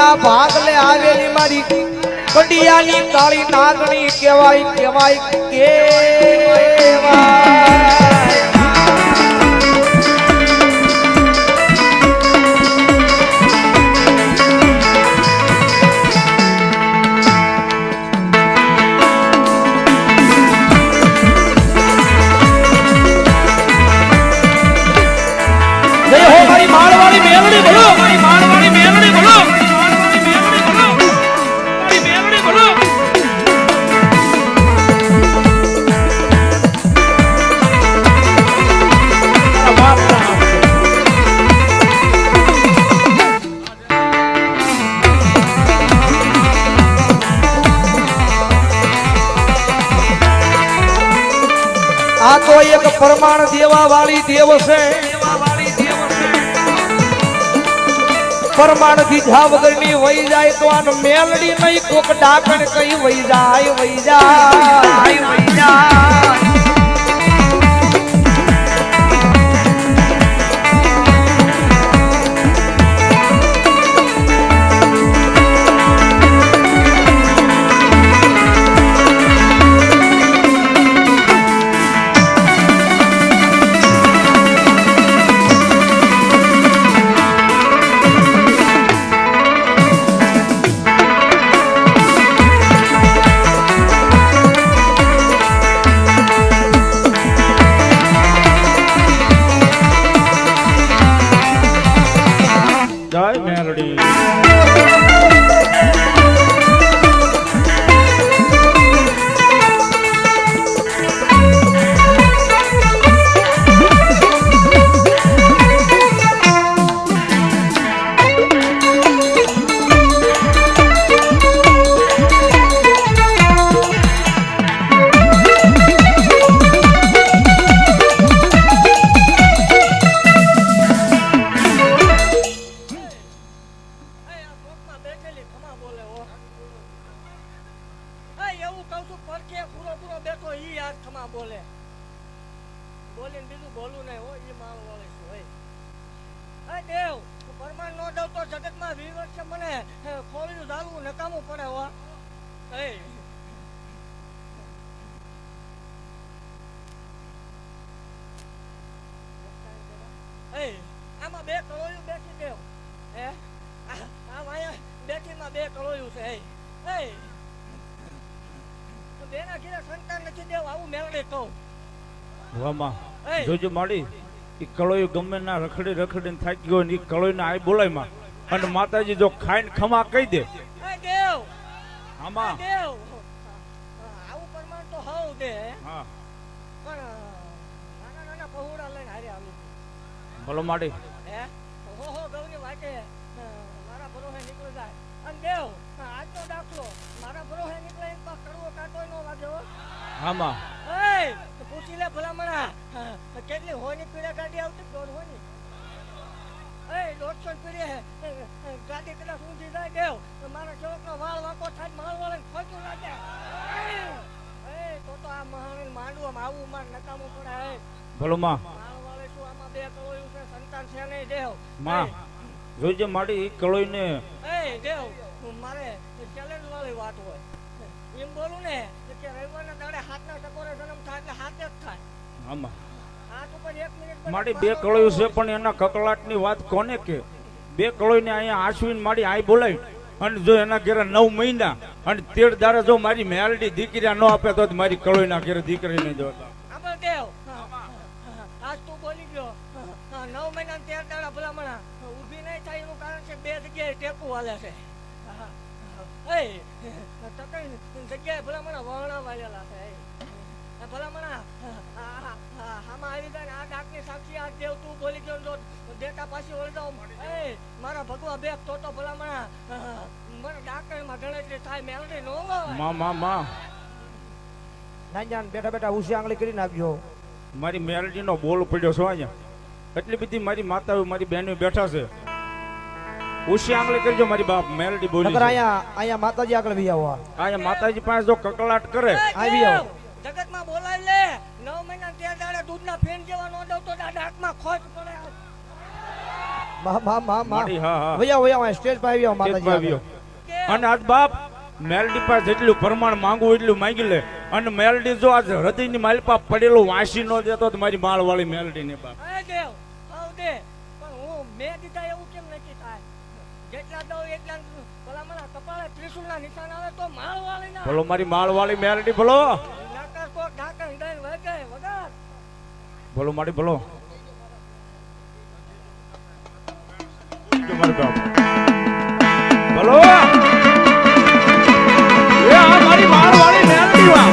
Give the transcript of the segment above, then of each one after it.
માં ભાગલે આવેલી મારી કડિયાની કાળી નાગણી કહેવાય કહેવાય કહેવાય મારવાડી મેલડી બોલો મારવાડી મેલડી બોલો મારવાડી મેલડી બોલો આ તો એક પ્રમાણ દેવા વાળી દેવ છે પરમાણ દીધા વગરની વહી જાય તો આનો મેલડી નહીં કોક ડાકણ કઈ વહી જાય વહી જાય વહી જાય આમાં બે કળોયું બેઠી દેવ હે આ વાયા બેઠીમાં બે કળોયું છે હે તો બેના ઘરે સંતાન નથી દેવ આવું મેળડે કહું વામા જોજો માડી ઈ કળોયું ગમે ના રખડી રખડીને થાકી ગયો ને ઈ કળોયને આઈ બોલાય માં અને માતાજી જો ખાઈને ખમા કહી દે દેવ આમાં દેવ આવું પ્રમાણ તો હોવ દે હા પણ નાના નાના પહોળા લઈને હારે આવી બોલો માડી હે હો ગૌની વાટે મારા ભરોહે નીકળી જાય અને દેવ આજનો દાખલો મારા ભરોહે નીકળે એમ પા કડવો કાટો નો વાગ્યો આમાં એ પૂછી લે ભલામણા કેટલી હોની પીડે ગાડી આવતી દોડ હોની એ 150 પીડે ગાડી કદાચ ઊંધી જાય દેવ મારા ચોકનો વાળ વાંકો થાય માળ વાળે ખોચું લાગે એ તો આ મહાવીર માંડવામાં આવું માર નકામું પડે બોલો માં બે કળોયું છે સંતાન છે નહીં દેવ માં જોજે માડી ઈ કળોયને એ દેવ મારે ચેલેન્જ વાળી વાત હોય એમ બોલું ને કે રવિવારના દાડે હાથના ટકોરે જન્મ થાય એટલે હાથે જ થાય આમાં હાથ ઉપર 1 મિનિટ માડી બે કળોયું છે પણ એના કકળાટની વાત કોને કે બે કળોયને અહીંયા આશવીને માડી આઈ બોલાવી અને જો એના ઘરે 9 મહિના અને 13 દાડે જો મારી મેલડી દીકરી ન આપે તો મારી કળોયના ઘરે દીકરીને જોતા આપણે દેવ આજ તું બોલી ગયો 9 મહિના 13 દાડા ભલામણા ઊભી નહીં થાય એનું કારણ છે બે જગ્યાએ ટેપુ હાલે છે એ તકન જગ્યાએ ભલામણા વહણા વાળેલા છે ભલામણા આમાં આવી જાય આ ડાકની સાક્ષી આ દેવ તું બોલી ગયો જો દેતા પાછી વળી જાઉં એ મારા ભગવા બે તો ભલામણા મને ડાકરમાં ગણતરી થાય મેલડી નો માં નાનજાન બેઠા બેઠા ઉસી આંગળી કરી નાખ્યો મારી મેલડીનો બોલ પડ્યો છો અહીંયા એટલી બધી મારી માતાઓ મારી બહેનો બેઠા છે ઉસી આંગળી કરજો મારી બાપ મેલડી બોલી નકર અહીંયા માતાજી આગળ વી આવો અહીંયા માતાજી પાસે જો કકળાટ કરે આવી આવો જગતમાં બોલાવી લે 9 મહિના 13 દાડે દૂધના ફેન જેવા નો દઉં તો ડાકમાં ખોટ પડે માડી હા હા વયા સ્ટેજ પર આવ્યો ચેતભાઈ માતાજી આવ્યો. અને આજ બાપ મેલડી પાસે જેટલું પ્રમાણ માંગવું એટલું માંગી લે. અને મેલડી જો આજ હૃદયની માલપા પડેલું વાંસી ન દેતો તો મારી માળ વાળી મેલડી ને બાપ. એ દેવ આવ દે પણ હું મેં દીધા એવું કેમ નક્કી થાય જેટલા દઉં એટલા ભલા મને કપાળે ત્રિશુલના નિશાન આવે તો માળ વાળી ના બોલો મારી માળ વાળી મેલડી બોલો. નાકર કોક ઢાકણ દઈને વગે વગાર બોલો મારી બોલો. મારી બાપ બોલો. એ આ મારી માળ વાળી મેલડી વા.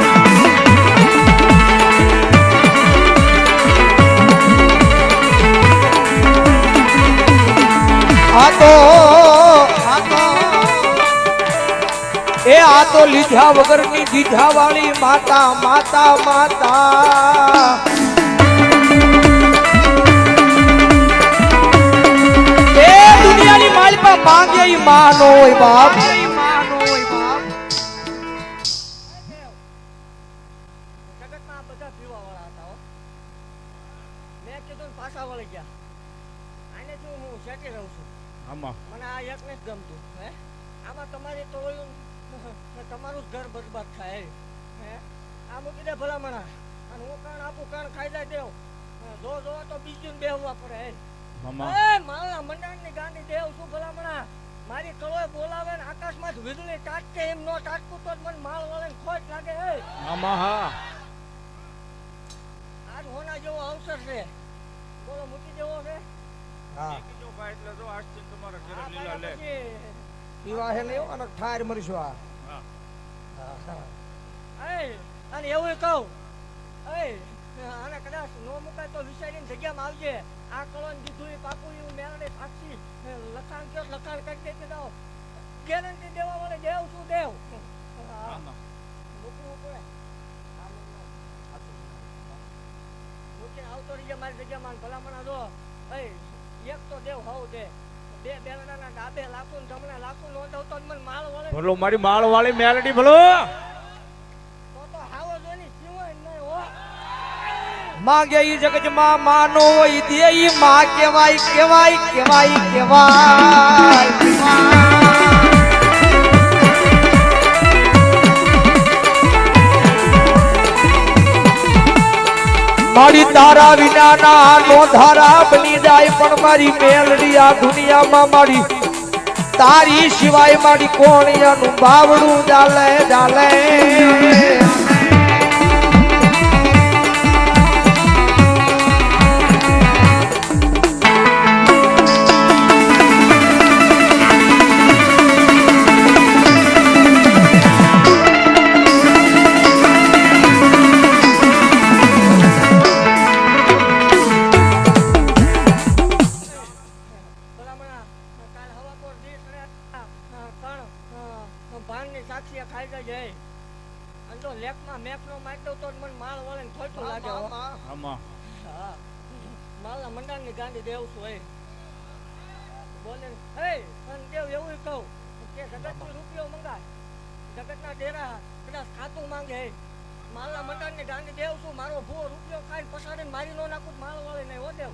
આ તો લીધા વગરની દીધા વાળી માતા માતા માતા એ દુનિયાની માલિકા માંગે ઈ માં નો હોય બાપ. જગતમાં આ બધા પીવા વાળા હતા હો મેં કીધું ને પાછા વળી ગયા આને જો હું શેકી રહું છું આમાં મને આ એક ને જ ગમતું હે આમાં તમારી ટોળ્યું ને તમારું જ ઘર બરબાદ થાય હે આ મૂકી દે ભલામણા અને હું કાણ આપું કાણ ખાઈ જાય દેવ જો જો તો બીજું ને બેહવા પડે હે મામા એ મારા મંડાણની ગાંડી દેવ શું ભલામણા મારી કળોય બોલાવે ને આકાશમાં જ વીજળી તાટકે એમ નો તાટકું તો જ મને માળ વળે ને ખોટ લાગે હે મામા હા આજ હોના જેવો અવસર છે બોલો મૂકી દેવો છે હા જો ભાઈ એટલે જો આજથી તમારા ઘરે આ લીલા લે. પછી પીવા હે ને અને ઠાર મરીશું આ હા. અને એવું કહું આને કદાચ નો મુકાય તો વિચારીને જગ્યામાં આવજે આ કળોન દીધું એ પાકું એવું મેળે સાક્ષી લખાણ કયો લખાણ કરી દેતી દઉં ગેરંટી દેવા વાળે દેવ શું દેવ મામા મૂકવું પડે મૂકીને આવતો રહીએ મારી જગ્યામાં ભલામણા જો એક તો દેવ હોવ દે બે બેલડાના ડાબે લાખું ને જમણે લાખું નોંધવતો જ મને માળ વળે બોલો મારી માળ વાળી મેલડી બોલો. તો હાવો જોઈને સિવાય નહીં હો માંગે ઈ જગતમાં માં નો હોય દે ઈ માં કેવાય કેવાય કેવાય કેવાય મારી તારા વિનાના નો ધારા બની જાય પણ મારી મેલડી આ દુનિયામાં મારી તારી સિવાય મારી કોણિયાનું બાવડું ચાલે ચાલે ભલામણા કાલ હવા પર દીસ રે કણ ભાનની સાક્ષી ખાઈ જાય અને જો લેખમાં મેપનો મારી દઉં તો જ મને માળ વળે ને ખોટું લાગે હો આમાં હા માળના મંડાણની ગાંડી દેવ છું બોલે હે અને દેવ એવું કહું કે જગતનો રૂપિયો મંગાય જગતના ડેરા કદાચ ખાતું માંગે હે માળના મંડાણની ગાંડી દેવ છું મારો ભૂવો રૂપિયો ખાઈને પસાડીને મારી નો નાખું માળ વળે નહીં હો દેવ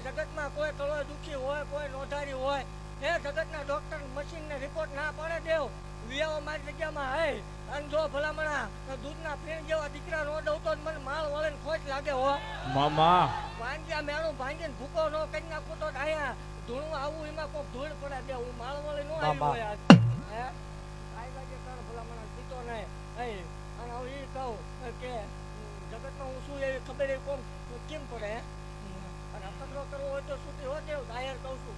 જગતમાં કોઈ કળોય દુખી હોય કોઈ નોંધારી હોય એ જગતના ડોક્ટર મશીન ને રિપોર્ટ ના પડે દેવ વિયાઓ મારી જગ્યામાં હે અને જો ભલામણા દૂધના ફેણ જેવા દીકરા નો દઉં તો જ મને માળ વળે ને ખોટ લાગે હો મામા ભાંગ્યા મેળું ભાંગીને ભૂકો નો કરી નાખું તો આયા ધૂણું આવું એમાં કોક ધૂળ પડે દે હું માળ વળે નો આવ્યો હોય આજ હે આઈ લાગે કર ભલામણા પીતો નહીં હે અને હું ઈ કહું કે જગતમાં હું શું એવી ખબર એ કોમ કેમ પડે હે અને અપંગો કરવો હોય તો છૂટી હો દેવ જાહેર કહું છું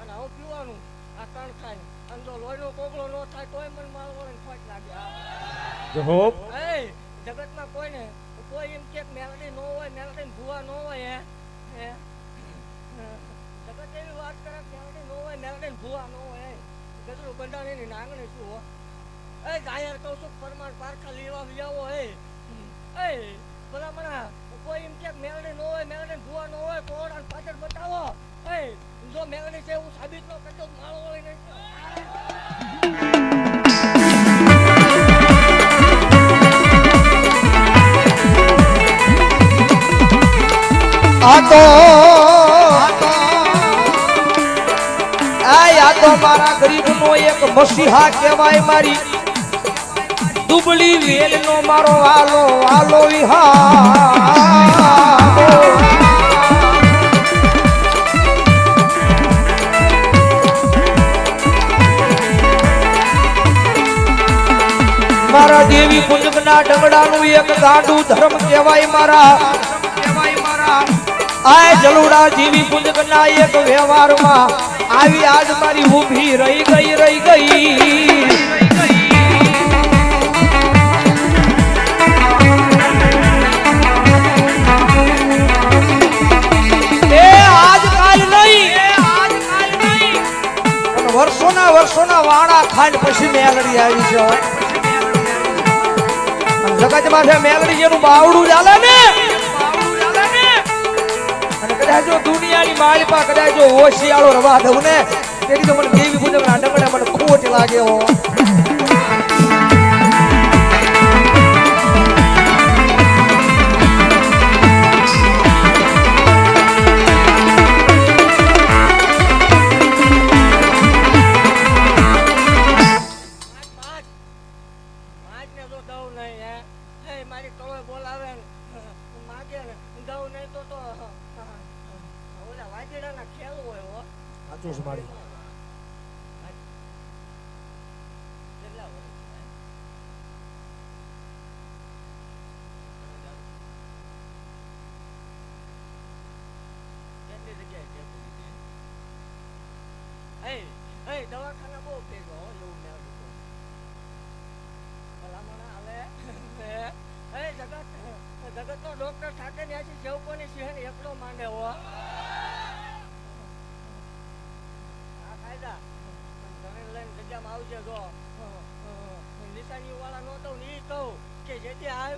અને હું પીવાનું આ કણ ખાય અને જો લોહીનો કોગળો ન થાય તોય મને માળ વળે ખોટ લાગે જોબ એ જગતમાં કોઈને કોઈ એમ કે મેલડી ન હોય મેલડી ભૂવા ન હોય હે જગત એવી વાત કરે મેલડી ન હોય મેલડી ભૂવા ન હોય ગજરું બંધાણીની નાંગણી શું હો એ જાહેર કહું છું પરમાણ પારખા લેવા આવો એ ભલામણા કોઈ એમ કે મેલડી ન હોય મેલડી ભૂવા ન હોય કોણ પાછળ બતાવો એ જો મેલડી છે એવું સાબિત ન કરતો માળો હોય નહીં આ તો મસીહા કહેવાય મારી દુબળી વેલનો મારો આલો આલો વિહાર મારા દેવી પુંજકના ડગડાનું એક ગાડું ધર્મ કહેવાય મારા આ જલુડા દેવી પુંજકના એક વ્યવહારમાં આવી આજ મારી ઊભી રહી ગઈ એ આજ કાલ નહીં વર્ષોના વાણા ખાંડ પછી મેલડી આવી છે જગતમાં છે મેલડી જેનું બાવડું ચાલે ને અને કદાચ જો દુનિયાની માલિપા કદાચ જો હોશિયાળો રવા દઉં ને તેથી તો મને દેવી પૂજકના ડગડા મને ખોટ લાગે હો દવાખાના બહુ ભેગો એવું મેં ભલામણ હાલે જગત નો ડોક્ટર ઠાકર ન્યાસી સેવકોની સિંહન એકલો માંડે હો આ કાયદા લઈને જગ્યામાં આવજે જો નિશાની વાળા નો દઉં ને એ કહું કે જેથી આવ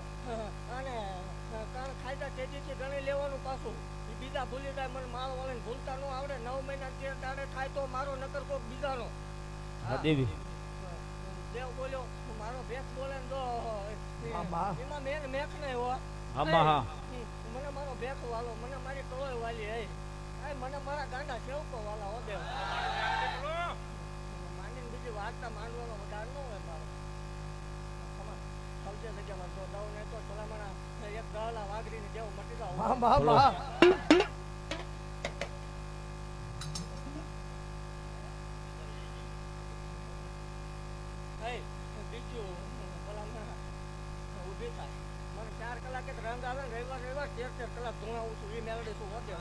અને કણ ખાયદા તેજીથી ગણી લેવાનું પાછું બીજા ભૂલી જાય મને માળ વાળીને ભૂલતા ન આવડે 9 મહિના 13 દાડે થાય તો મારો નકર કોક બીજાનો દેવી દેવ બોલ્યો મારો ભેખ બોલે ને તો એમાં મેખ નહીં હો મને મારો ભેખ વાલો મને મારી ટોળો વાલી હે મને મારા ગાંડા સેવકો વાલા હો દેવ માંડીને બીજી વાર્તા માંડવાનો વધારે ન હોય મારો સૌથી જગ્યામાં તો દઉં નહીં તો ભલામણા એક ગળા વાઘરીને દેવ મટી જાવ ઉભી થાય મને 4 કલાકે રંગ આવે રવિવાર 13 કલાક ધૂણાવું છું એ મેળવી છું વધે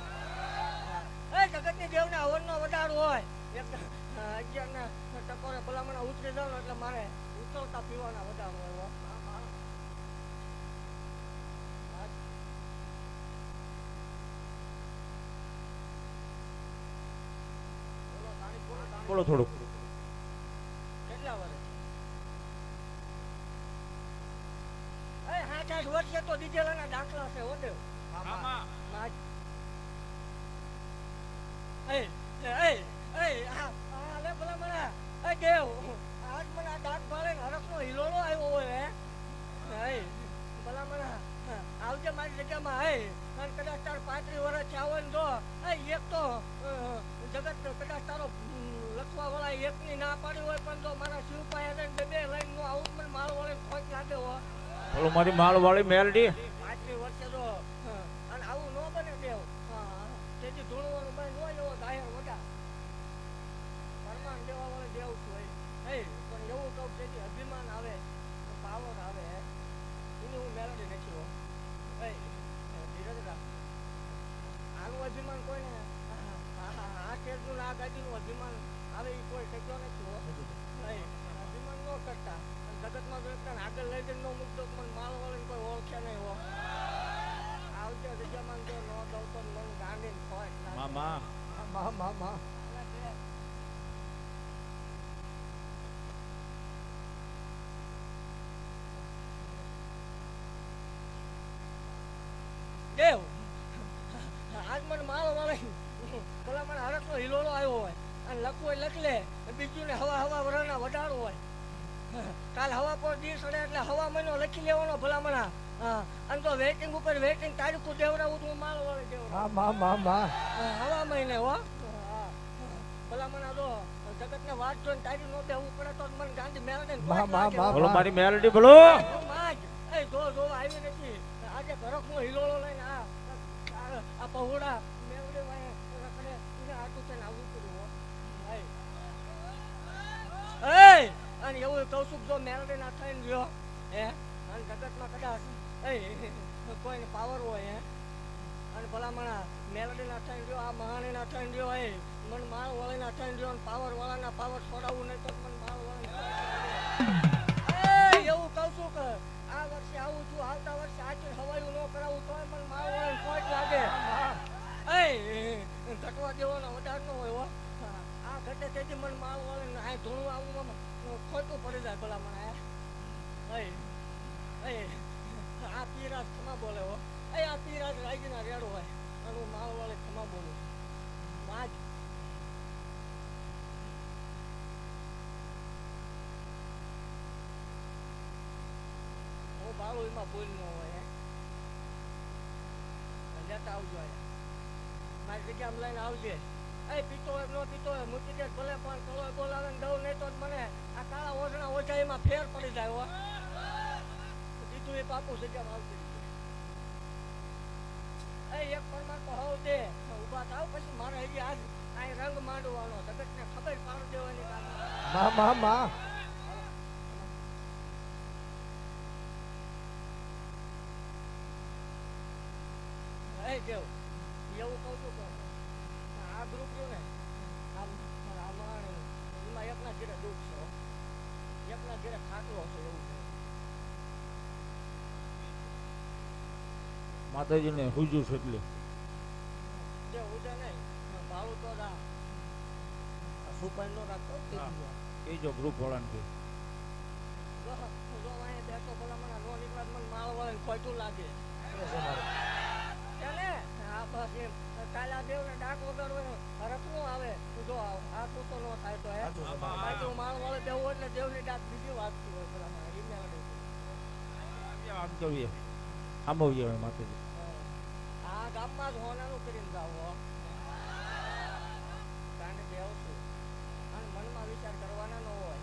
જગતની દેવને હવનનો વધારો હોય 11 ના ટકોરે ભલામણ ઉતરી જાવ એટલે મારે ઉતરતા પીવાના વધારો હોય બોલો થોડુંક કેટલા વર્ષ 7-8 વર્ષે તો દીધેલાના દાખલા છે હો દેવ દેવ આજ મને આ દાંત ભાળે હરખનો હિલોળો આવ્યો હોય હે ભલામણા આવજે મારી જગ્યામાં અને કદાચ તાર 35 વર્ષ આવો ને તો એક તો જગત કદાચ તારો લખવા વાળા એકની ના પાડી હોય પણ જો મારા શિવપાયા બે લઈને નો આવું મને માળ વાળે ખોટ લાગે હો બોલો મારી માળ વાળી મેલડી 35 વર્ષે તો અને આવું ન બને દેવ તેથી ધૂણવાનું બંધ હોય એવો જાહેર વડા પરમાન દેવા વાળે દેવ છું પણ એવું કહું તેથી અભિમાન આવે પાવર આવે એની હું મેળવી નથી હો ધીરજ રાખ આનું અભિમાન કોઈને આ કેસનું આ ગાડીનું અભિમાન આવે એ કોઈ શક્યો નથી હો અભિમાન ન કરતા જગતમાં જો એકતા આગળ લઈ જઈને ન મૂકતો મને માળ વાળીને કોઈ ઓળખે નહીં હો આવજે જગ્યામાં જો ન દઉં તો મન ગાંડીને ખોટ મા દેવ આજ મને માળો વાળે પેલા મને હરખનો હિલોળો આવ્યો હોય અને લખવું હોય લખ લે બીજું ને હવા વરાના વધારો હોય કાલ હવા પર દી સડે એટલે હવા મહિનો લખી લેવાનો ભલામણા અને તો વેટિંગ ઉપર વેટિંગ તારીખું દેવડાવું તો માળો વાળે દેવડાવું હવા મહિને હો ભલામણા તો જગતને વાત જોઈને તારી નો બેહવું પડે તો મને ગાંધી મેળે બોલો મારી મેલડી બોલો. જો આવી નથી આજે ઘરકનો હિલોળો લઈને આ પહોળા મેળડી વાય રખડે એને આટું થઈને આવવું પડ્યું. અને એવું કહું છું જો મેળડી ના થઈને રહ્યો હે અને જગતમાં કદાચ કોઈને પાવર હોય હે અને ભલામણા મેલડી ના થઈને રહ્યો આ મહાણી ના થઈને રહ્યો હે મને માળ વાળી ના થઈને રહ્યો પાવર વાળાના પાવર છોડાવવું નહીં તો મને માળ વાળી એવું કહું છું કે આ વર્ષે આવું છું આવતા વર્ષે આચર હવાયું ન કરાવું તો મને માળ વાળી ખોટ લાગે. ઘટવા દેવાનો વધાર ન હોય હો આ ઘટે તેથી મને માળ વાળી આ ધૂણું આવું ખોટું પડી જાય ભલામણા આ પીરાજ ખમા બોલે હો આ પીરાજ રાજીના રેડો હોય અને હું માળ વાળે ખમા બોલું માજ હું બાળું એમાં બોલ ન હોય લેતા આવજો મારી જગ્યામાં લઈને આવજે પીતો હોય ન પીતો હોય મૂકી દે ભલે પણ કલો બોલાવે ને દઉં નહીં તો મને આ કાળા ઓછણા ઓછા એમાં ફેર પડી જાય હો દીધું એ પાકું જગ્યામાં આવતી એક પરમાર તો હોવ દે ઉભા થાવ પછી મારે હજી આજ આ રંગ માંડવાનો જગતને ખબર પાડ દેવાની દેવ એવું કહું છું કે આ ગ્રુપ રહ્યું ને એમાં એકના ઘેરે દુઃખ છે એકના ઘેરે ખાટલો છે એવું છે માતાજીને હુજુ છે એટલે જે હુજે નહીં ભાડું તો રા સુપાઈ નો રાખતો એ જો ગ્રુપ વાળાને કે જો વાય બેઠો ભલા મને નો નીકળે મને માળ વાળે ખોટું લાગે એને આ બસ એમ કાલા દેવ ને ડાક વગાડવાનો રખનું આવે જો આ તો નો થાય તો હે બાજુ માળ વાળે દેવું એટલે દેવની ડાક બીજી વાગતી હોય ભલા મને ઈમે આમ જોઈએ આમ હોય માતાજી આ ગામમાં જ હોનાનું કરીને જાવ કાંડ દેવ છું અને મનમાં વિચાર કરવાના ન હોય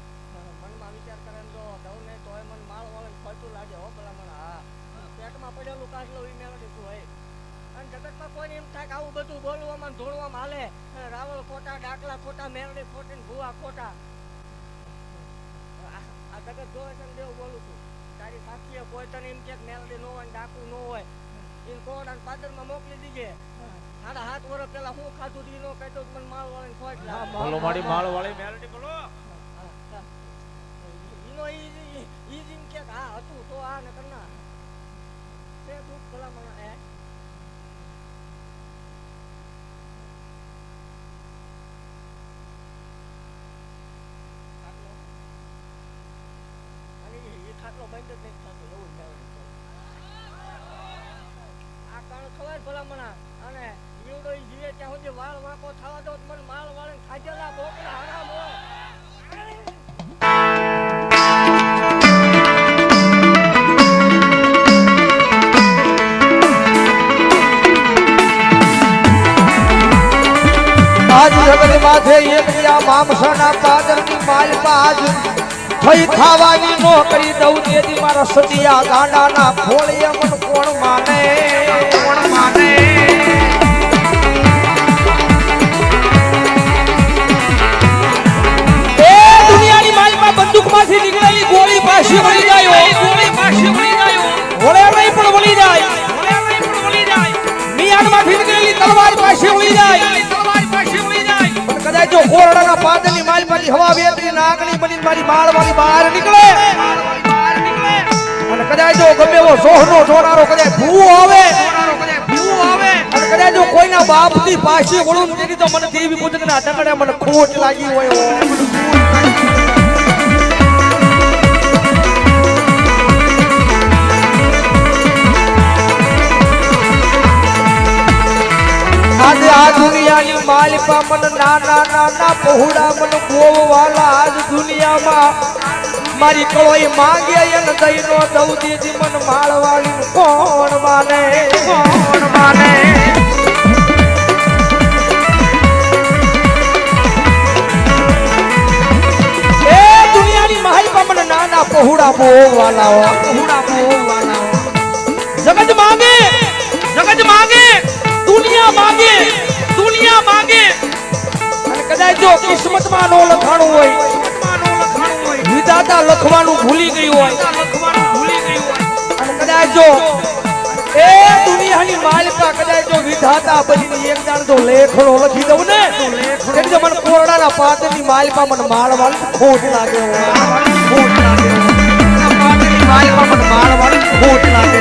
મનમાં વિચાર કરે જો દઉં નહીં તોય મને માળ વાળે ખોટું લાગે હો ભલા મને હા પેટમાં પડેલું કાઢલો એ મેળવી શું હોય અને જગતમાં કોઈને એમ થાય કે આવું બધું બોલવામાં ધોળવામાં હાલે રાવળ ખોટા ડાકલા ખોટા મેળવી ખોટી ને ભૂવા ખોટા આ જગત જોવે છે દેવ બોલું છું તારી સાક્ષીએ કોઈ તને એમ કે મેળવી ન હોય ડાકુ ન હોય એ કોણ અને પાદરમાં મોકલી દીજે સાડા 7 વર્ષ પેલા હું ખાધું દી નો કહેતો મને માળ વાળીને ખોટ લાગે બોલો મારી માળ વાળી મેલડી બોલો ઈનો ઈ જીમ કે હા હતું તો આ ને કરના તે દુઃખ ભલા મને હે ખાટલો બંધ જ નહીં થતો એવું આ કારણ ખબર ભલા મણા અને જીવડો જીવે ત્યાં સુધી વાળ વાંકો થવા દો મને માળ વાળે ખાજેલા બોકડા હરામ હોય આજ જગત માથે એક મામસાના પાદરની માલપા આજ થઈ ખાવાની નો કરી દઉં તેથી મારા સતિયા ગાંડાના ખોળીએ મન કોણ માને એ દુનિયાની માલમાં બંદૂકમાંથી નીકળેલી ગોળી પાછી વળી જાય વળે નહીં પણ વળી જાય મિયાનમાંથી નીકળેલી તલવાર પાછી વળી જાય કદાચ જો કોરડાના પાદરની માલમાંથી હવા વેતરી નાગણી બની મારી માળવાળી બહાર નીકળે અને કદાચ જો ગમે એવો સોહનો જોનારો કદાચ ભૂવો આવે અને કદાચ જો કોઈના બાપથી પાછી વળું તેની તો મને દેવી પૂજકના ઢગડે મને ખોટ લાગી હોય આજે આ દુનિયાની માલિકા મન નાના પહોળા મન ગોવાલા આજ દુનિયામાં મારી કળોઈ માંગે એને દઈનો દઉં દીધી મન માળવાળી કોણ માને પહોળા બહુ વાલા હો પહોળા બહુ વાલા હો જગત માંગે દુનિયા માંગે અને કદાચ જો કિસ્મતમાં નો લખાણું હોય વિધાતા લખવાનું ભૂલી ગયું હોય અને કદાચ જો એ દુનિયાની માલિકા કદાચ જો વિધાતા પછી એક દાણ જો લેખણો લખી દઉં ને એટલે મને કોરડાના પાત્રની માલિકા મને માળવાળી ખોટ લાગે પાત્રની માલિકા મને માળવાળી ખોટ લાગે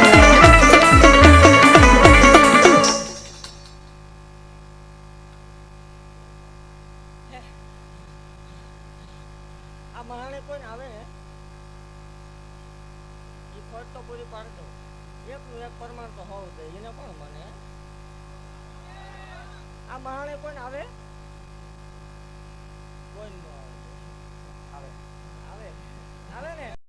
આ મહાણે કોઈ આવે ને એ ખોટ તો પૂરી પાડતો એકનું એક પ્રમાણ તો હોવું જોઈએ એને કોણ મને આ મહાણે કોઈ આવે કોઈ ન આવે આવે ને